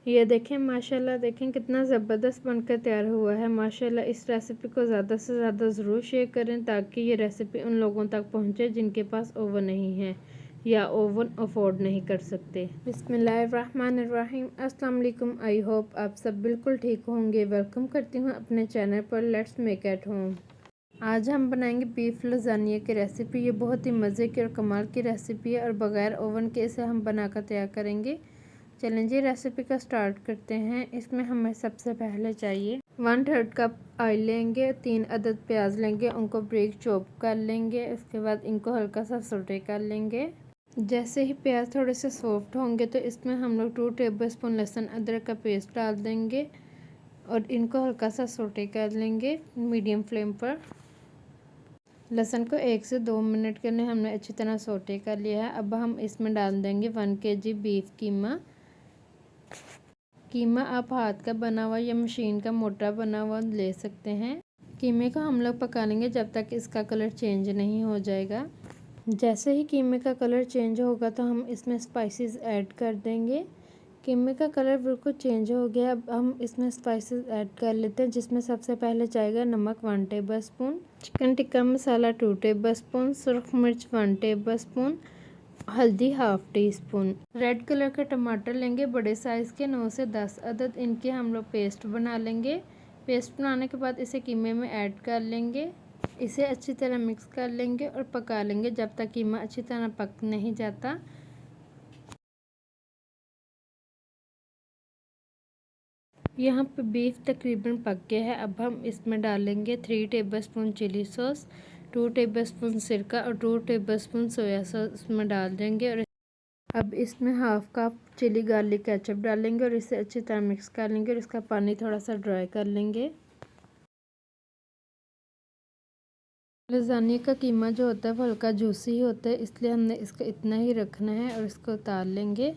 ये देखें माशाल्लाह, देखें कितना ज़बरदस्त बनकर तैयार हुआ है माशाल्लाह। इस रेसिपी को ज़्यादा से ज़्यादा ज़रूर शेयर करें ताकि ये रेसिपी उन लोगों तक पहुंचे जिनके पास ओवन नहीं है या ओवन अफोर्ड नहीं कर सकते। बिस्मिल्लाहिर्रहमानिर्रहीम, अस्सलाम वालेकुम। आई होप आप सब बिल्कुल ठीक होंगे। वेलकम करती हूँ अपने चैनल पर लेट्स मेक एट होम। आज हम बनाएंगे बीफ लजानिया की रेसिपी। ये बहुत ही मज़े की और कमाल की रेसिपी है और बग़ैर ओवन के इसे हम बनाकर तैयार करेंगे। चलें जी रेसिपी का स्टार्ट करते हैं। इसमें हमें सबसे पहले चाहिए 1/3 कप ऑयल लेंगे, 3 अदद प्याज लेंगे, उनको ब्रीक चॉप कर लेंगे। उसके बाद इनको हल्का सा सौटे कर लेंगे। जैसे ही प्याज थोड़े से सॉफ्ट होंगे तो इसमें हम लोग 2 टेबलस्पून लहसुन अदरक का पेस्ट डाल देंगे और इनको हल्का सा सौटे कर लेंगे मीडियम फ्लेम पर। लहसुन को 1 से 2 मिनट के लिए हमने अच्छी तरह सौटे कर लिया है। अब हम इसमें डाल देंगे 1 kg बीफ कीमा आप हाथ का बना हुआ या मशीन का मोटा बना हुआ ले सकते हैं। कीमे को हम लोग पका लेंगे जब तक इसका कलर चेंज नहीं हो जाएगा। जैसे ही कीमे का कलर चेंज होगा तो हम इसमें स्पाइसेस ऐड कर देंगे। कीमे का कलर बिल्कुल चेंज हो गया। अब हम इसमें स्पाइसेस ऐड कर लेते हैं, जिसमें सबसे पहले जाएगा नमक 1 tablespoon, chicken tikka masala 2 tablespoon, सुरख मिर्च 1 टेबलस्पून, हल्दी 1/2 टीस्पून। रेड कलर के टमाटर लेंगे बड़े साइज़ के 9 से 10 अदद। इनके हम लोग पेस्ट बना लेंगे। पेस्ट बनाने के बाद इसे कीमे में ऐड कर लेंगे। इसे अच्छी तरह मिक्स कर लेंगे और पका लेंगे जब तक कीमा अच्छी तरह पक नहीं जाता। यहाँ पे बीफ तकरीबन पक गया है। अब हम इसमें डालेंगे 3 टेबलस्पून चिली सॉस, 2 टेबलस्पून सिरका और 2 टेबलस्पून सोया सॉस इसमें डाल देंगे। और अब इसमें 1/2 कप चिली गार्लिक केचप डालेंगे और इसे अच्छी तरह मिक्स कर लेंगे और इसका पानी थोड़ा सा ड्राई कर लेंगे। लजानिया का कीमा जो होता है वो हल्का जूसी ही होता है, इसलिए हमने इसका इतना ही रखना है और इसको उतार लेंगे।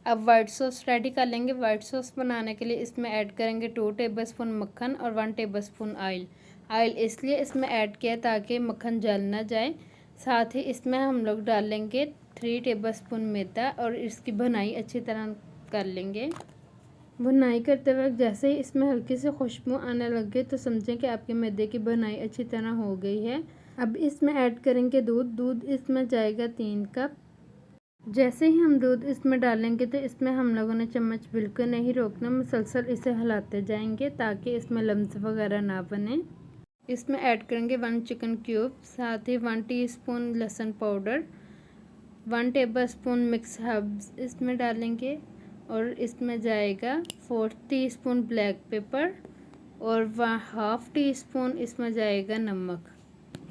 अब वाइट सॉस रेडी कर लेंगे। वाइट सॉस बनाने के लिए इसमें ऐड करेंगे 2 टेबलस्पून मक्खन और 1 टेबलस्पून ऑयल। ऑयल इसलिए इसमें ऐड किया ताकि मक्खन जल ना जाए। साथ ही इसमें हम लोग डालेंगे 3 टेबलस्पून मैदा और इसकी भुनाई अच्छी तरह कर लेंगे। भुनाई करते वक्त जैसे ही इसमें हल्की सी खुशबू आने लगे तो समझें कि आपके मैदे की भुनाई अच्छी तरह हो गई है। अब इसमें ऐड करेंगे दूध इसमें जाएगा 3 कप। जैसे ही हम दूध इसमें डालेंगे तो इसमें हम लोगों ने चम्मच बिल्कुल नहीं रोकना, मुसलसल इसे हिलाते जाएंगे ताकि इसमें लम्स वगैरह ना बने। इसमें ऐड करेंगे 1 चिकन क्यूब, साथ ही 1 टीस्पून लहसुन पाउडर, 1 टेबलस्पून मिक्स हर्ब्स इसमें डालेंगे और इसमें जाएगा 4 टीस्पून ब्लैक पेपर और 1/2 टीस्पून इसमें जाएगा नमक।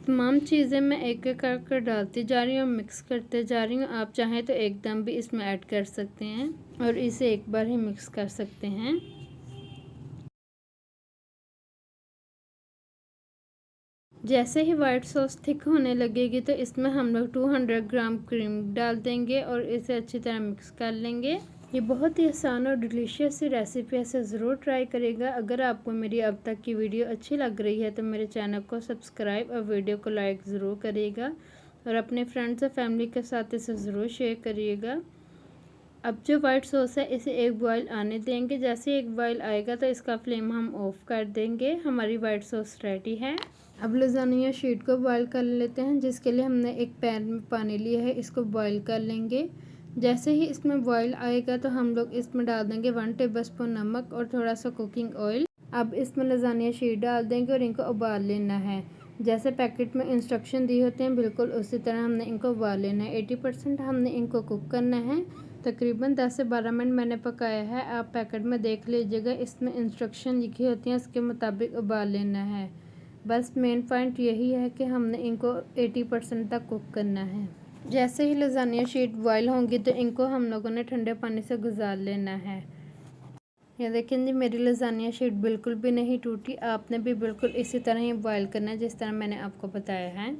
तमाम चीज़ें मैं एक एक कर डालती जा रही हूँ, मिक्स करते जा रही हूँ। आप चाहें तो एकदम भी इसमें ऐड कर सकते हैं और इसे एक बार ही मिक्स कर सकते हैं। जैसे ही वाइट सॉस थिक होने लगेगी तो इसमें हम लोग 200 ग्राम क्रीम डाल देंगे और इसे अच्छी तरह मिक्स कर लेंगे। ये बहुत ही आसान और डिलीशियस सी रेसिपी है, इसे ज़रूर ट्राई करिएगा। अगर आपको मेरी अब तक की वीडियो अच्छी लग रही है तो मेरे चैनल को सब्सक्राइब और वीडियो को लाइक ज़रूर करिएगा और अपने फ्रेंड्स और फैमिली के साथ इसे ज़रूर शेयर करिएगा। अब जो वाइट सॉस है इसे एक बॉयल आने देंगे। जैसे एक बॉयल आएगा तो इसका फ्लेम हम ऑफ़ कर देंगे। हमारी वाइट सॉस रेडी है। अब लजानिया शीट को बॉयल कर लेते हैं, जिसके लिए हमने एक पैन में पानी लिया है, इसको बॉयल कर लेंगे। जैसे ही इसमें बॉयल आएगा तो हम लोग इसमें डाल देंगे 1 टेबलस्पून नमक और थोड़ा सा कुकिंग ऑयल। अब इसमें लजानिया शीट डाल देंगे और इनको उबाल लेना है। जैसे पैकेट में इंस्ट्रक्शन दिए होते हैं बिल्कुल उसी तरह हमने इनको उबाल लेना है। 80% हमने इनको कुक करना है। तकरीबन 10 से 12 मिनट मैंने पकाया है। आप पैकेट में देख लीजिएगा, इसमें इंस्ट्रक्शन लिखी होती हैं, उसके मुताबिक उबाल लेना है। बस मेन पॉइंट यही है कि हमने इनको 80% तक कुक करना है। जैसे ही लजानिया शीट बॉयल होंगी तो इनको हम लोगों ने ठंडे पानी से गुजार लेना है। ये देखें जी, मेरी लजानिया शीट बिल्कुल भी नहीं टूटी। आपने भी बिल्कुल इसी तरह ही बॉयल करना है जिस तरह मैंने आपको बताया है।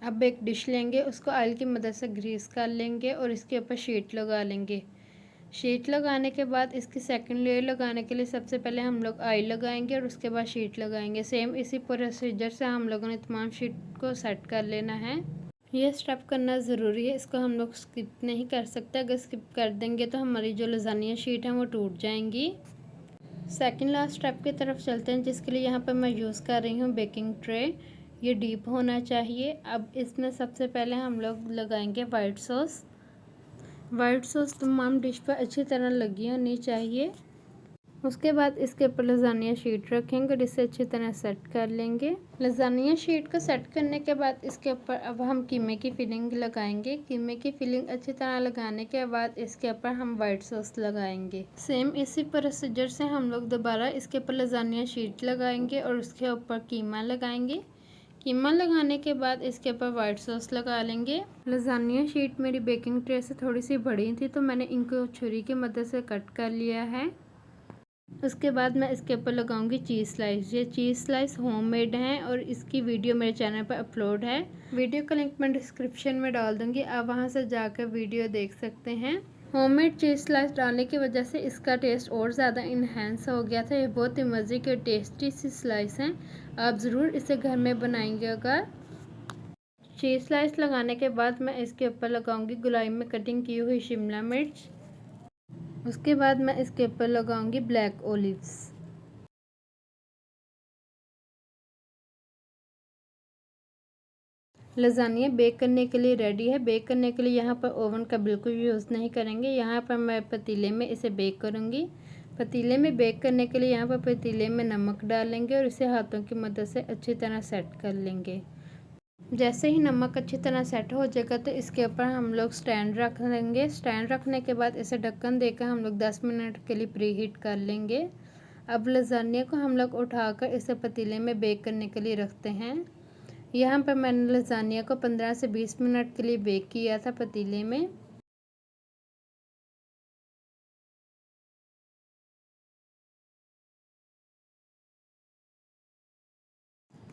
अब एक डिश लेंगे, उसको ऑयल की मदद से ग्रीस कर लेंगे और इसके ऊपर शीट लगा लेंगे। शीट लगाने के बाद इसकी सेकंड लेयर लगाने के लिए सबसे पहले हम लोग ऑयल लगाएंगे और उसके बाद शीट लगाएंगे। सेम इसी प्रोसीजर से हम लोगों ने तमाम शीट को सेट कर लेना है। ये स्टेप करना ज़रूरी है, इसको हम लोग स्किप नहीं कर सकते। अगर स्किप कर देंगे तो हमारी जो लजानिया शीट है वो टूट जाएंगी। सेकंड लास्ट स्टेप की तरफ चलते हैं, जिसके लिए यहाँ पर मैं यूज़ कर रही हूँ बेकिंग ट्रे। ये डीप होना चाहिए। अब इसमें सबसे पहले हम लोग लगाएंगे वाइट सॉस। वाइट सॉस तमाम डिश पर अच्छी तरह लगी होनी चाहिए। उसके बाद इसके ऊपर लजानिया शीट रखेंगे और इसे अच्छी तरह सेट कर लेंगे। लजानिया शीट को सेट करने के बाद इसके ऊपर अब हम कीमे की फिलिंग लगाएंगे। कीमे की फिलिंग अच्छी तरह लगाने के बाद इसके ऊपर हम वाइट सॉस लगाएंगे। सेम इसी प्रोसीजर से हम लोग दोबारा इसके ऊपर लजानिया शीट लगाएंगे और उसके ऊपर कीमा लगाएंगे। कीमा लगाने के बाद इसके ऊपर वाइट सॉस लगा लेंगे। लजानिया शीट मेरी बेकिंग ट्रे से थोड़ी सी बड़ी थी, तो मैंने इनको छुरी की मदद से कट कर लिया है। उसके बाद मैं इसके ऊपर लगाऊंगी चीज़ स्लाइस। ये चीज़ स्लाइस होममेड हैं और इसकी वीडियो मेरे चैनल पर अपलोड है। वीडियो का लिंक मैं डिस्क्रिप्शन में डाल दूंगी, आप वहां से जाकर वीडियो देख सकते हैं। होममेड चीज़ स्लाइस डालने की वजह से इसका टेस्ट और ज़्यादा इन्हेंस हो गया था। ये बहुत ही मज़े की और टेस्टी सी स्लाइस हैं, आप ज़रूर इसे घर में बनाएंगे। अगर चीज़ स्लाइस लगाने के बाद मैं इसके ऊपर लगाऊंगी गुलाई में कटिंग की हुई शिमला मिर्च। उसके बाद मैं इसके ऊपर लगाऊंगी ब्लैक ओलिव्स। लजानिया बेक करने के लिए रेडी है। बेक करने के लिए यहाँ पर ओवन का बिल्कुल यूज़ नहीं करेंगे। यहाँ पर मैं पतीले में इसे बेक करूँगी। पतीले में बेक करने के लिए यहाँ पर पतीले में नमक डालेंगे और इसे हाथों की मदद से अच्छी तरह सेट कर लेंगे। जैसे ही नमक अच्छी तरह सेट हो जाएगा तो इसके ऊपर हम लोग स्टैंड रख लेंगे। स्टैंड रखने के बाद इसे ढक्कन देकर हम लोग 10 मिनट के लिए प्री हीट कर लेंगे। अब लजानिया को हम लोग उठाकर इसे पतीले में बेक करने के लिए रखते हैं। यहाँ पर मैंने लजानिया को 15 से 20 मिनट के लिए बेक किया था पतीले में।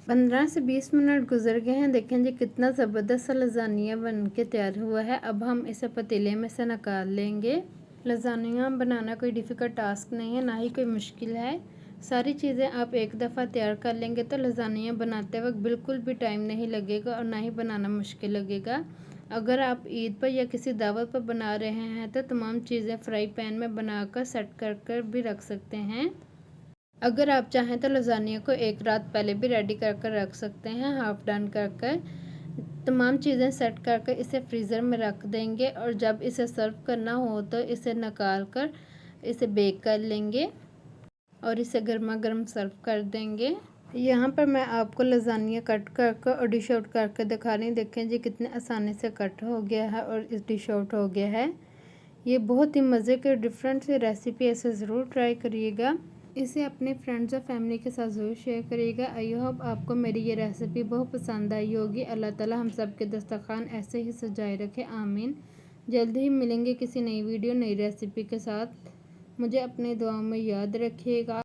15 से 20 मिनट गुजर गए हैं। देखें जी कितना ज़बरदस्त सा लजानिया बन के तैयार हुआ है। अब हम इसे पतीले में से निकाल लेंगे। लजानिया बनाना कोई डिफ़िकल्ट टास्क नहीं है, ना ही कोई मुश्किल है। सारी चीज़ें आप एक दफ़ा तैयार कर लेंगे तो लजानिया बनाते वक्त बिल्कुल भी टाइम नहीं लगेगा और ना ही बनाना मुश्किल लगेगा। अगर आप ईद पर या किसी दावत पर बना रहे हैं तो तमाम चीज़ें फ्राई पैन में बनाकर सेट कर भी रख सकते हैं। अगर आप चाहें तो लजानिया को एक रात पहले भी रेडी कर रख सकते हैं। हाफ डन कर तमाम चीज़ें सेट कर इसे फ्रीज़र में रख देंगे और जब इसे सर्व करना हो तो इसे निकाल कर इसे बेक कर लेंगे और इसे गर्मा गर्म सर्व कर देंगे। यहाँ पर मैं आपको लजानिया कट कर और डिश आउट करके दिखा रही हूँ। देखें जी कितने आसानी से कट हो गया है और इस डिश आउट हो गया है। ये बहुत ही मज़े की डिफरेंट सी रेसिपी, ऐसे ज़रूर ट्राई करिएगा। इसे अपने फ्रेंड्स और फैमिली के साथ ज़रूर शेयर करिएगा। आई होप आपको मेरी ये रेसिपी बहुत पसंद आई होगी। अल्लाह ताला हम सब के दस्तरखान ऐसे ही सजाए रखे, आमीन। जल्दी ही मिलेंगे किसी नई वीडियो नई रेसिपी के साथ। मुझे अपने दुआओं में याद रखिएगा।